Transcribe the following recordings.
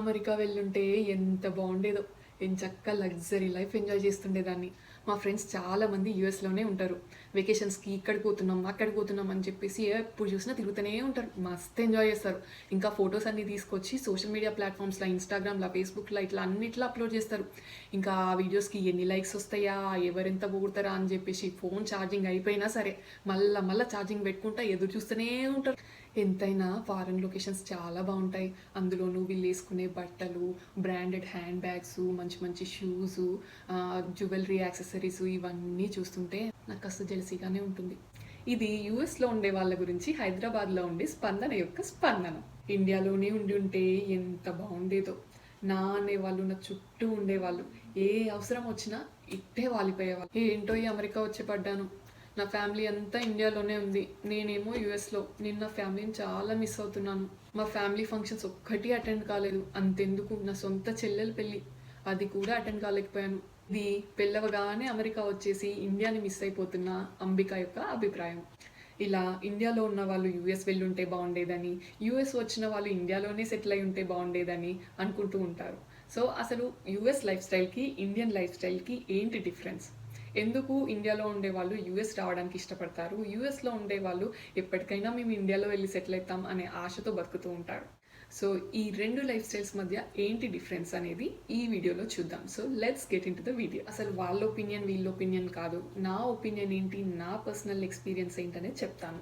America వెళ్ళుంటే ఎంత బాగుండేదో. ఎంచక్కా luxury life enjoy చేస్తుండేదాన్ని. మా ఫ్రెండ్స్ చాలామంది యూఎస్‌లోనే ఉంటారు. వెకేషన్స్‌కి ఇక్కడికి పోతున్నాం, అక్కడికి పోతున్నాం అని చెప్పేసి ఎప్పుడు చూసినా తిరుగుతూనే ఉంటారు. మస్తు ఎంజాయ్ చేస్తారు. ఇంకా ఫోటోస్ అన్నీ తీసుకొచ్చి సోషల్ మీడియా ప్లాట్‌ఫామ్స్‌లో ఇన్‌స్టాగ్రామ్‌లో, ఫేస్‌బుక్‌లో ఇట్లా అన్నిట్లో అప్‌లోడ్ చేస్తారు. ఇంకా ఆ వీడియోస్‌కి ఎన్ని లైక్స్ వస్తాయా, ఎవరెంత పొగుడుతారా అని చెప్పేసి ఫోన్ ఛార్జింగ్ అయిపోయినా సరే మళ్ళా మళ్ళా ఛార్జింగ్ పెట్టుకుంటా ఎదురు చూస్తూనే ఉంటారు. ఎంతైనా ఫారెన్ లొకేషన్స్ చాలా బాగుంటాయి. అందులోనూ వీళ్ళు వేసుకునే బట్టలు, బ్రాండెడ్ హ్యాండ్ బ్యాగ్స్, మంచి మంచి షూస్, జ్యువెలరీ యాక్సెసరీస్ ఇవన్నీ చూస్తుంటే నాకు కాస్త జెలసీగానే ఉంటుంది. ఇది యూఎస్లో ఉండే వాళ్ళ గురించి హైదరాబాద్లో ఉండే స్పందన యొక్క స్పందన. ఇండియాలోనే ఉండి ఉంటే ఎంత బాగుండేదో. నా అనేవాళ్ళు నా చుట్టూ ఉండేవాళ్ళు. ఏ అవసరం వచ్చినా ఇట్టే వాలిపోయేవాళ్ళు. ఏంటో ఈ అమెరికా వచ్చి పడ్డాను. నా ఫ్యామిలీ అంతా ఇండియాలోనే ఉంది. నేనేమో యూఎస్లో. నేను నా ఫ్యామిలీని చాలా మిస్ అవుతున్నాను. మా ఫ్యామిలీ ఫంక్షన్స్ ఒక్కటి అటెండ్ కాలేదు. అంతెందుకు నా సొంత చెల్లెల పెళ్ళి, అది కూడా అటెండ్ కాలేకపోయాను. ఇది పెళ్ళవగానే అమెరికా వచ్చేసి ఇండియాని మిస్ అయిపోతున్న అంబిక యొక్క అభిప్రాయం. ఇలా ఇండియాలో ఉన్న వాళ్ళు యూఎస్ వెళ్ళుంటే బాగుండేదని, యూఎస్ వచ్చిన వాళ్ళు ఇండియాలోనే సెటిల్ అయి ఉంటే బాగుండేదని అనుకుంటూ ఉంటారు. సో అసలు యూఎస్ లైఫ్ స్టైల్కి ఇండియన్ లైఫ్ స్టైల్కి ఏంటి డిఫరెన్స్? ఎందుకు ఇండియాలో ఉండేవాళ్ళు యూఎస్ రావడానికి ఇష్టపడతారు, యూఎస్లో ఉండేవాళ్ళు ఎప్పటికైనా మేము ఇండియాలో వెళ్ళి సెటిల్ అవుతాం అనే ఆశతో బతుకుతూ ఉంటారు? సో ఈ రెండు లైఫ్ స్టైల్స్ మధ్య ఏంటి డిఫరెన్స్ అనేది ఈ వీడియోలో చూద్దాం. So let's get in to the video. అసలు వాళ్ళ ఒపీనియన్ వీళ్ళ ఒపీనియన్ కాదు, నా ఒపీనియన్ ఏంటి, నా పర్సనల్ ఎక్స్పీరియన్స్ ఏంటనేది చెప్తాను.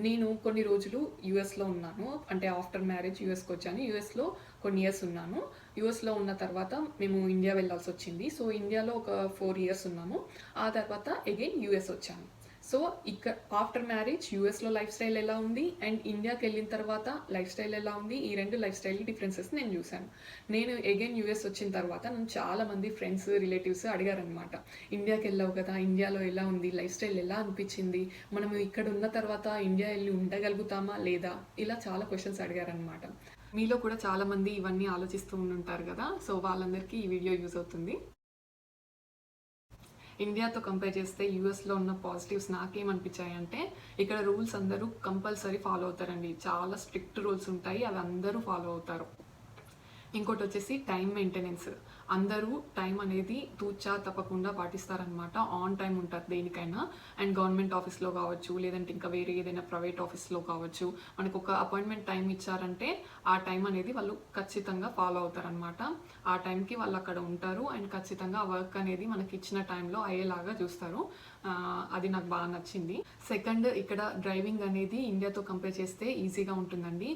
నేను కొన్ని రోజులు యూఎస్లో ఉన్నాను, అంటే ఆఫ్టర్ మ్యారేజ్ యూఎస్కి వచ్చాను. యూఎస్లో కొన్ని ఇయర్స్ ఉన్నాను. యూఎస్లో ఉన్న తర్వాత మేము ఇండియా వెళ్ళాల్సి వచ్చింది. సో ఇండియాలో ఒక 4 years ఉన్నాము. ఆ తర్వాత అగైన్ యూఎస్ వచ్చాను. సో ఇక్కడ ఆఫ్టర్ మ్యారేజ్ యూఎస్లో లైఫ్ స్టైల్ ఎలా ఉంది అండ్ ఇండియాకి వెళ్ళిన తర్వాత లైఫ్ స్టైల్ ఎలా ఉంది, ఈ రెండు లైఫ్ స్టైల్ డిఫరెన్సెస్ నేను చూశాను. నేను అగైన్ యూఎస్ వచ్చిన తర్వాత నన్ను చాలామంది ఫ్రెండ్స్, రిలేటివ్స్ అడిగారనమాట. ఇండియాకి వెళ్ళావు కదా, ఇండియాలో ఎలా ఉంది, లైఫ్ స్టైల్ ఎలా అనిపించింది, మనం ఇక్కడ ఉన్న తర్వాత ఇండియా వెళ్ళి ఉండగలుగుతామా లేదా, ఇలా చాలా క్వశ్చన్స్ అడిగారనమాట. మీలో కూడా చాలామంది ఇవన్నీ ఆలోచిస్తూ ఉంటారు కదా. సో వాళ్ళందరికీ ఈ వీడియో యూజ్ అవుతుంది. ఇండియాతో కంపేర్ చేస్తే యూఎస్లో ఉన్న పాజిటివ్స్ నాకేమనిపించాయి అంటే, ఇక్కడ రూల్స్ అందరూ కంపల్సరీ ఫాలో అవుతారండి. చాలా స్ట్రిక్ట్ రూల్స్ ఉంటాయి, అవి అందరూ ఫాలో అవుతారు. ఇంకోటి వచ్చేసి టైం మెయింటెనెన్స్. అందరూ టైం అనేది తూచా తప్పకుండా పాటిస్తారనమాట. ఆన్ టైం ఉంటారు దేనికైనా. అండ్ గవర్నమెంట్ ఆఫీస్లో కావచ్చు, లేదంటే ఇంకా వేరే ఏదైనా ప్రైవేట్ ఆఫీస్లో కావచ్చు, మనకు ఒక అపాయింట్మెంట్ టైం ఇచ్చారంటే ఆ టైం అనేది వాళ్ళు ఖచ్చితంగా ఫాలో అవుతారనమాట. ఆ టైంకి వాళ్ళు అక్కడ ఉంటారు అండ్ ఖచ్చితంగా ఆ వర్క్ అనేది మనకి ఇచ్చిన టైంలో అయ్యేలాగా చూస్తారు. అది నాకు బాగా నచ్చింది. సెకండ్, ఇక్కడ డ్రైవింగ్ అనేది ఇండియాతో కంపేర్ చేస్తే ఈజీగా ఉంటుందండి.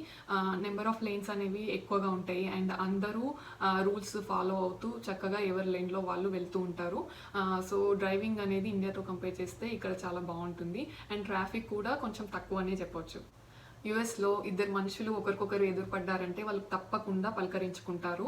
నెంబర్ ఆఫ్ లేన్స్ అనేవి ఎక్కువగా ఉంటాయి అండ్ అందరూ రూల్స్ ఫాలో అవుతూ చక్కగా ఎవరి లైన్లో వాళ్ళు వెళ్తూ ఉంటారు. సో డ్రైవింగ్ అనేది ఇండియాతో కంపేర్ చేస్తే ఇక్కడ చాలా బాగుంటుంది అండ్ ట్రాఫిక్ కూడా కొంచెం తక్కువనే చెప్పొచ్చు. యుఎస్లో ఇద్దరు మనుషులు ఒకరికొకరు ఎదురుపడ్డారంటే వాళ్ళు తప్పకుండా పలకరించుకుంటారు.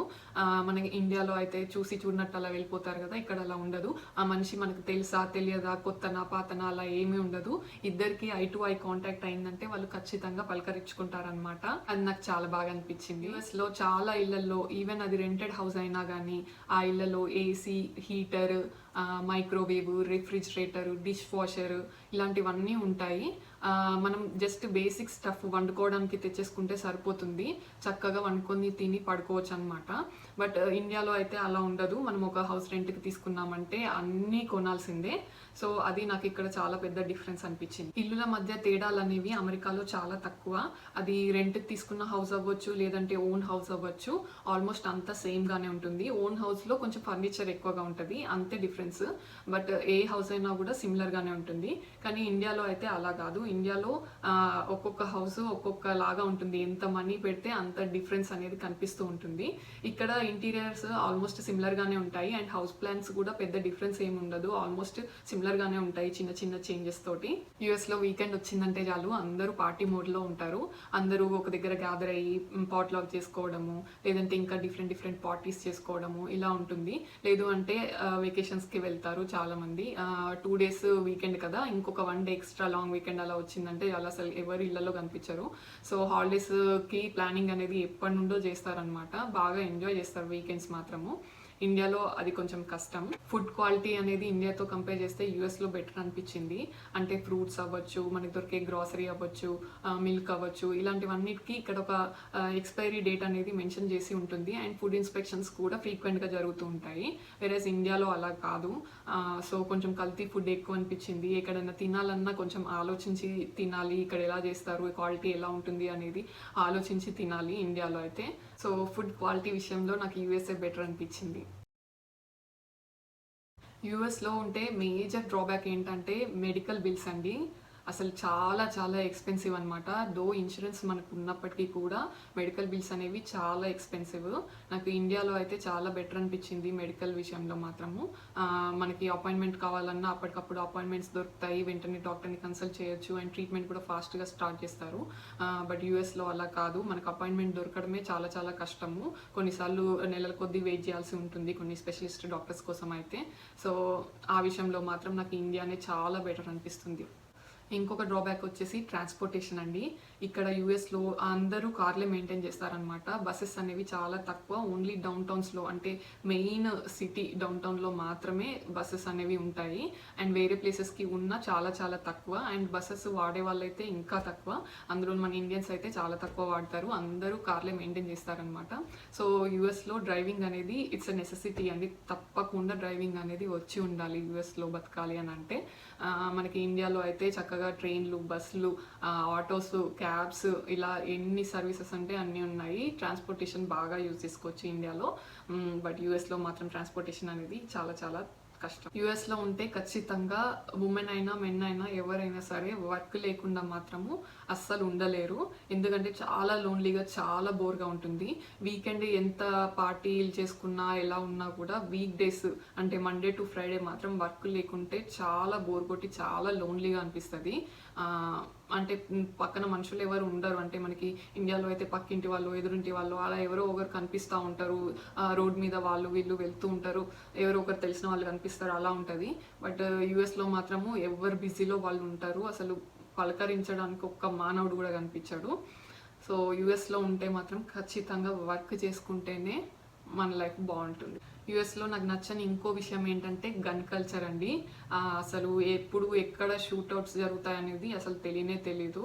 మనకి ఇండియాలో అయితే చూసి చూడనట్టు అలా వెళ్ళిపోతారు కదా, ఇక్కడ అలా ఉండదు. ఆ మనిషి మనకు తెలుసా తెలియదా, కొత్తనా పాతనా అలా ఏమీ ఉండదు. ఇద్దరికి ఐ టు ఐ కాంటాక్ట్ అయిందంటే వాళ్ళు ఖచ్చితంగా పలకరించుకుంటారనమాట. అది నాకు చాలా బాగా అనిపించింది. యుఎస్లో చాలా ఇళ్లలో, ఈవెన్ అది రెంటెడ్ హౌస్ అయినా కానీ ఆ ఇళ్లలో AC, heater, microwave, refrigerator, dish washer ఇలాంటివన్నీ ఉంటాయి. మనం జస్ట్ బేసిక్ స్టఫ్ వండుకోవడానికి తెచ్చేసుకుంటే సరిపోతుంది. చక్కగా వండుకొని తిని పడుకోవచ్చు అనమాట. బట్ ఇండియాలో అయితే అలా ఉండదు. మనం ఒక హౌస్ రెంట్కి తీసుకున్నామంటే అన్నీ కొనాల్సిందే. సో అది నాకు ఇక్కడ చాలా పెద్ద డిఫరెన్స్ అనిపించింది. ఇల్లుల మధ్య తేడాలు అనేవి అమెరికాలో చాలా తక్కువ. అది రెంట్కి తీసుకున్న హౌస్ అవ్వచ్చు, లేదంటే ఓన్ హౌస్ అవ్వచ్చు, ఆల్మోస్ట్ అంతా సేమ్గానే ఉంటుంది. ఓన్ హౌస్లో కొంచెం ఫర్నిచర్ ఎక్కువగా ఉంటుంది, అంతే డిఫరెన్స్. బట్ ఏ హౌస్ అయినా కూడా సిమిలర్గానే ఉంటుంది. కానీ ఇండియాలో అయితే అలా కాదు. ఇండియాలో ఒక్కొక్క హౌస్ ఒక్కొక్క లాగా ఉంటుంది. ఎంత మనీ పెడితే అంత డిఫరెన్స్ అనేది కనిపిస్తూ ఉంటుంది. ఇక్కడ ఇంటీరియర్స్ ఆల్మోస్ట్ సిమిలర్గానే ఉంటాయి అండ్ హౌస్ ప్లాన్స్ కూడా పెద్ద డిఫరెన్స్ ఏమి ఉండదు, ఆల్మోస్ట్ సిమిలర్గానే ఉంటాయి చిన్న చిన్న చేంజెస్ తోటి. యూఎస్లో వీకెండ్ వచ్చిందంటే చాలు అందరూ పార్టీ మోడ్లో ఉంటారు. అందరూ ఒక దగ్గర గ్యాదర్ అయ్యి పాట్లాగ్ చేసుకోవడము, లేదంటే ఇంకా డిఫరెంట్ డిఫరెంట్ పార్టీస్ చేసుకోవడము ఇలా ఉంటుంది. లేదు అంటే వెకేషన్స్కి వెళ్తారు చాలామంది. 2 days వీకెండ్ కదా, ఇంకొక 1 day ఎక్స్ట్రా లాంగ్ వీకెండ్ అలా వచ్చిందంటే వాళ్ళు అసలు ఎవరు ఇళ్లలో కనిపించరు. సో హాలిడేస్కి ప్లానింగ్ అనేది ఎప్పటి నుండో చేస్తారనమాట. బాగా ఎంజాయ్ చేస్తారు వీకెండ్స్ మాత్రము. ఇండియాలో అది కొంచెం కష్టం. ఫుడ్ క్వాలిటీ అనేది ఇండియాతో కంపేర్ చేస్తే యూఎస్లో బెటర్ అనిపించింది. అంటే ఫ్రూట్స్ అవ్వచ్చు, మనకి దొరికే గ్రాసరీ అవ్వచ్చు, మిల్క్ అవ్వచ్చు, ఇలాంటివన్నిటికీ ఇక్కడ ఒక ఎక్స్పైరీ డేట్ అనేది మెన్షన్ చేసి ఉంటుంది. అండ్ ఫుడ్ ఇన్స్పెక్షన్స్ కూడా ఫ్రీక్వెంట్గా జరుగుతూ ఉంటాయి. వేరేస్ ఇండియాలో అలా కాదు. సో కొంచెం కల్తీ ఫుడ్ ఎక్కువ అనిపించింది. ఎక్కడైనా తినాలన్నా కొంచెం ఆలోచించి తినాలి, ఇక్కడ ఎలా చేస్తారు, క్వాలిటీ ఎలా ఉంటుంది అనేది ఆలోచించి తినాలి ఇండియాలో అయితే. సో ఫుడ్ క్వాలిటీ విషయంలో నాకు యూఎస్ఏ బెటర్ అనిపించింది. యూఎస్లో ఉంటే మేజర్ డ్రాబ్యాక్ ఏంటంటే మెడికల్ బిల్స్ అండి. అసలు చాలా చాలా ఎక్స్పెన్సివ్ అనమాట. దో ఇన్సూరెన్స్ మనకు ఉన్నప్పటికీ కూడా మెడికల్ బిల్స్ అనేవి చాలా ఎక్స్పెన్సివ్. నాకు ఇండియాలో అయితే చాలా బెటర్ అనిపించింది మెడికల్ విషయంలో మాత్రము. మనకి అపాయింట్మెంట్ కావాలన్నా అప్పటికప్పుడు అపాయింట్మెంట్స్ దొరుకుతాయి, వెంటనే డాక్టర్ని కన్సల్ట్ చేయొచ్చు, అండ్ ట్రీట్మెంట్ కూడా ఫాస్ట్గా స్టార్ట్ చేస్తారు. బట్ యూఎస్లో అలా కాదు. మనకు అపాయింట్మెంట్ దొరకడమే చాలా చాలా కష్టము. కొన్నిసార్లు నెలల కొద్దీ వెయిట్ చేయాల్సి ఉంటుంది కొన్ని స్పెషలిస్ట్ డాక్టర్స్ కోసం అయితే. సో ఆ విషయంలో మాత్రం నాకు ఇండియానే చాలా బెటర్ అనిపిస్తుంది. ఇంకొక డ్రాబ్యాక్ వచ్చేసి ట్రాన్స్పోర్టేషన్ అండి. ఇక్కడ యూఎస్లో అందరూ కార్లే మెయింటైన్ చేస్తారనమాట. బస్సెస్ అనేవి చాలా తక్కువ. ఓన్లీ డౌన్ టౌన్స్లో, అంటే మెయిన్ సిటీ డౌన్ టౌన్లో మాత్రమే బస్సెస్ అనేవి ఉంటాయి. అండ్ వేరే ప్లేసెస్కి ఉన్న చాలా చాలా తక్కువ. అండ్ బస్సెస్ వాడే వాళ్ళైతే ఇంకా తక్కువ. అందులో మన ఇండియన్స్ అయితే చాలా తక్కువ వాడతారు. అందరూ కార్లే మెయింటైన్ చేస్తారనమాట. సో యూఎస్లో డ్రైవింగ్ అనేది ఇట్స్ ఎ నెసెసిటీ అండి. తప్పకుండా డ్రైవింగ్ అనేది వచ్చి ఉండాలి యూఎస్లో బతకాలి అని అంటే. మనకి ఇండియాలో అయితే చక్కగా ట్రైన్లు, బస్సులు, ఆటోస్, క్యాబ్స్, ఇలా ఎన్ని సర్వీసెస్ అంటే అన్నీ ఉన్నాయి. ట్రాన్స్పోర్టేషన్ బాగా యూజ్ చేసుకోవచ్చు ఇండియాలో. బట్ యూఎస్లో మాత్రం ట్రాన్స్పోర్టేషన్ అనేది చాలా చాలా కష్టం. యూఎస్లో ఉంటే ఖచ్చితంగా ఉమెన్ అయినా మెన్ అయినా ఎవరైనా సరే వర్క్ లేకుండా మాత్రము అస్సలు ఉండలేరు. ఎందుకంటే చాలా లోన్లీగా, చాలా బోర్గా ఉంటుంది. వీకెండ్ ఎంత పార్టీలు చేసుకున్నా ఎలా ఉన్నా కూడా వీక్ డేస్ అంటే మండే టు ఫ్రైడే మాత్రం వర్క్ లేకుంటే చాలా బోర్ కొట్టి చాలా లోన్లీగా అనిపిస్తుంది. అంటే పక్కన మనుషులు ఎవరు ఉండరు. అంటే మనకి ఇండియాలో అయితే పక్కింటి వాళ్ళు, ఎదురింటి వాళ్ళు, అలా ఎవరో ఒకరు కనిపిస్తూ ఉంటారు. రోడ్ మీద వాళ్ళు వీళ్ళు వెళ్తూ ఉంటారు, ఎవరో ఒకరు తెలిసిన వాళ్ళు కనిపిస్తారు, అలా ఉంటుంది. బట్ యూఎస్లో మాత్రము ఎవరు బిజీలో వాళ్ళు ఉంటారు. అసలు పలకరించడానికి ఒక్క మానవుడు కూడా కనిపించాడు. సో యూఎస్లో ఉంటే మాత్రం ఖచ్చితంగా వర్క్ చేసుకుంటేనే మన లైఫ్ బాగుంటుంది. యూఎస్లో నాకు నచ్చని ఇంకో విషయం ఏంటంటే గన్ కల్చర్ అండి. అసలు ఎప్పుడు ఎక్కడ షూట్అవుట్స్ జరుగుతాయి అనేది అసలు తెలీదు.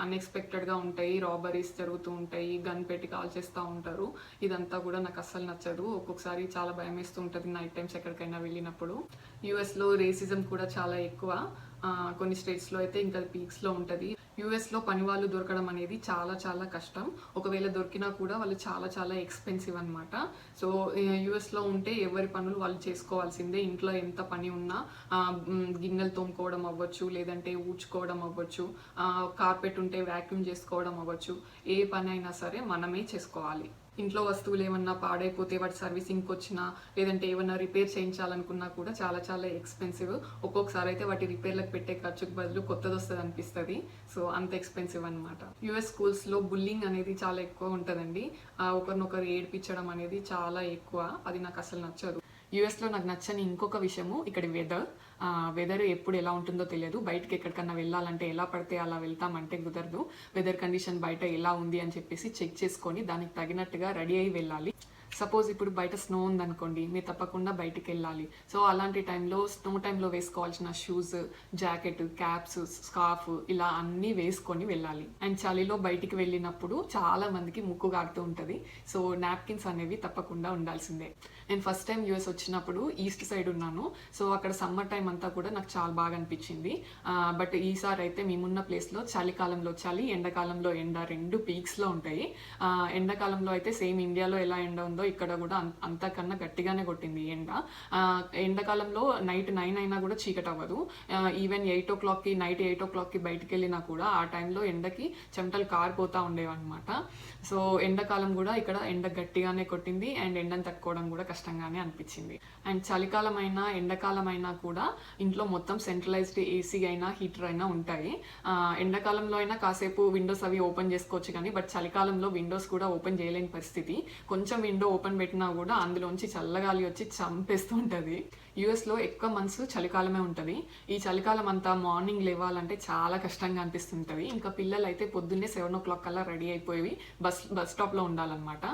అన్ఎక్స్పెక్టెడ్గా ఉంటాయి, రాబరీస్ జరుగుతూ ఉంటాయి, గన్ పెట్టి కాల్ చేస్తూ ఉంటారు. ఇదంతా కూడా నాకు అస్సలు నచ్చదు. ఒక్కొక్కసారి చాలా భయం వేస్తూ ఉంటుంది నైట్ టైమ్స్ ఎక్కడికైనా వెళ్ళినప్పుడు. యూఎస్లో రేసిజం కూడా చాలా ఎక్కువ. కొన్ని స్టేట్స్లో అయితే ఇంకా పీక్స్లో ఉంటుంది. యూఎస్లో పని వాళ్ళు దొరకడం అనేది చాలా చాలా కష్టం. ఒకవేళ దొరికినా కూడా వాళ్ళు చాలా చాలా ఎక్స్పెన్సివ్ అనమాట. సో యూఎస్లో ఉంటే ఎవరి పనులు వాళ్ళు చేసుకోవాల్సిందే. ఇంట్లో ఎంత పని ఉన్నా, గిన్నెలు తోముకోవడం అవ్వచ్చు, లేదంటే ఊడ్చుకోవడం అవ్వచ్చు, కార్పెట్ ఉంటే వ్యాక్యూమ్ చేసుకోవడం అవ్వచ్చు, ఏ పని అయినా సరే మనమే చేసుకోవాలి. ఇంట్లో వస్తువులు ఏమన్నా పాడైపోతే వాటి సర్వీసింగ్కి వచ్చినా, లేదంటే ఏమన్నా రిపేర్ చేయించాలనుకున్నా కూడా చాలా చాలా ఎక్స్పెన్సివ్. ఒక్కొక్కసారి అయితే వాటి రిపేర్లకు పెట్టే ఖర్చుకు బదులు కొత్తది వస్తుంది అనిపిస్తుంది. సో అంత ఎక్స్పెన్సివ్ అనమాట. యూఎస్ స్కూల్స్లో బుల్లింగ్ అనేది చాలా ఎక్కువ ఉంటుందండి. ఒకరినొకరు ఏడిపించడం అనేది చాలా ఎక్కువ. అది నాకు అసలు నచ్చదు. యూఎస్లో నాకు నచ్చని ఇంకొక విషయము ఇక్కడ వెదర్ ఎప్పుడు ఎలా ఉంటుందో తెలియదు. బయటకి ఎక్కడికన్నా వెళ్ళాలంటే ఎలా పడితే అలా వెళ్తామంటే కుదరదు. వెదర్ కండిషన్ బయట ఎలా ఉంది అని చెప్పేసి చెక్ చేసుకొని దానికి తగినట్టుగా రెడీ అయ్యి వెళ్ళాలి. సపోజ్ ఇప్పుడు బయట స్నో ఉందనుకోండి, మీరు తప్పకుండా బయటికి వెళ్ళాలి. సో అలాంటి టైంలో స్నో టైంలో వేసుకోవాల్సిన షూస్, జాకెట్, క్యాప్స్, స్కార్ఫ్ ఇలా అన్నీ వేసుకొని వెళ్ళాలి. అండ్ చలిలో బయటికి వెళ్ళినప్పుడు చాలా మందికి ముక్కు గారుతూ ఉంటుంది. సో నాప్కిన్స్ అనేవి తప్పకుండా ఉండాల్సిందే. నేను ఫస్ట్ టైం యూఎస్ వచ్చినప్పుడు ఈస్ట్ సైడ్ ఉన్నాను. సో అక్కడ సమ్మర్ టైం అంతా కూడా నాకు చాలా బాగా అనిపించింది. బట్ ఈసారి అయితే మేమున్న ప్లేస్లో చలికాలంలో చలి, ఎండాకాలంలో ఎండ, రెండు పీక్స్లో ఉంటాయి. ఎండాకాలంలో అయితే సేమ్ ఇండియాలో ఎలా ఎండ ఉందో ఇక్కడ కూడా అంతకన్నా గట్టిగానే కొట్టింది ఎండ. ఎండాకాలంలో నైట్ 9 అయినా కూడా చీకటి అవ్వదు. ఈవెన్ 8 o'clockకి, నైట్ 8 o'clockకి బయటికి వెళ్ళినా కూడా ఆ టైంలో ఎండకి చెమటలు కారిపోతూ ఉండేవన్నమాట. సో ఎండాకాలం కూడా ఇక్కడ ఎండ గట్టిగానే కొట్టింది. అండ్ ఎండను తట్టుకోవడం కూడా కష్టంగానే అనిపించింది. అండ్ చలికాలం అయినా ఎండాకాలం అయినా కూడా ఇంట్లో మొత్తం సెంట్రలైజ్డ్ ఏసీ అయినా హీటర్ అయినా ఉంటాయి. ఎండాకాలంలో అయినా కాసేపు విండోస్ అవి ఓపెన్ చేసుకోవచ్చు కానీ బట్ చలికాలంలో విండోస్ కూడా ఓపెన్ చేయలేని పరిస్థితి. కొంచెం విండో ఓపెన్ పెట్టినా కూడా అందులోంచి చల్లగాలి వచ్చి చంపేస్తూ ఉంటుంది. యూఎస్లో ఎక్కువ మంత్స్ చలికాలమే ఉంటుంది. ఈ చలికాలం అంతా మార్నింగ్ లేవాలంటే చాలా కష్టంగా అనిపిస్తుంటుంది. ఇంకా పిల్లలు అయితే పొద్దున్నే 7 o'clock కల్లా రెడీ అయిపోయి బస్ స్టాప్లో ఉండాలన్నమాట.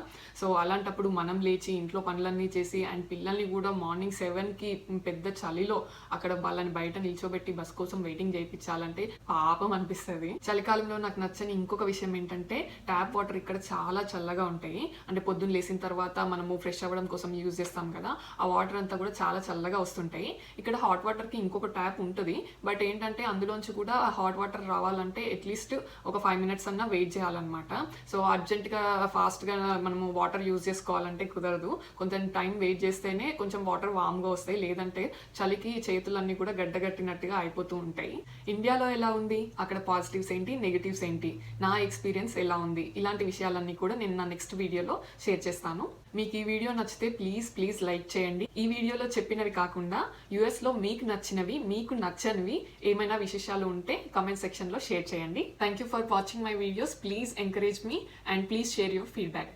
సో అలాంటప్పుడు మనం లేచి ఇంట్లో పనులన్నీ చేసి అండ్ పిల్లల్ని కూడా మార్నింగ్ 7కి పెద్ద చలిలో అక్కడ వాళ్ళని బయట నిల్చోబెట్టి బస్ కోసం వెయిటింగ్ చేయించాలంటే పాపం అనిపిస్తుంది. చలికాలంలో నాకు నచ్చని ఇంకొక విషయం ఏంటంటే ట్యాప్ వాటర్ ఇక్కడ చాలా చల్లగా ఉంటాయి. అంటే పొద్దున్న లేసిన తర్వాత మనము ఫ్రెష్ అవ్వడం కోసం యూజ్ చేస్తాం కదా, ఆ వాటర్ అంతా కూడా చాలా చల్లగా వస్తుంటాయి. ఇక్కడ హాట్ వాటర్కి ఇంకొక ట్యాప్ ఉంటుంది, బట్ ఏంటంటే అందులోంచి కూడా హాట్ వాటర్ రావాలంటే అట్లీస్ట్ ఒక 5 minutes అన్నా వెయిట్ చేయాలన్నమాట. సో అర్జెంట్గా ఫాస్ట్గా మనము వాటర్ యూజ్ చేసుకోవాలంటే కుదరదు. కొంచెం టైం వెయిట్ చేస్తేనే కొంచెం వాటర్ వామ్గా వస్తాయి, లేదంటే చలికి చేతులన్నీ కూడా గడ్డగట్టినట్టుగా అయిపోతూ ఉంటాయి. ఇండియాలో ఎలా ఉంది, అక్కడ పాజిటివ్స్ ఏంటి, నెగిటివ్స్ ఏంటి, నా ఎక్స్పీరియన్స్ ఎలా ఉంది, ఇలాంటి విషయాలన్నీ కూడా నేను నా నెక్స్ట్ వీడియోలో షేర్ చేస్తాను. మీకు ఈ వీడియో నచ్చితే ప్లీజ్ లైక్ చేయండి. ఈ వీడియోలో చెప్పినవి కాకుండా యుఎస్లో మీకు నచ్చినవి, మీకు నచ్చనివి ఏమైనా విశేషాలు ఉంటే కామెంట్ సెక్షన్లో షేర్ చేయండి. Thank you for watching my videos. Please encourage me and please share your feedback.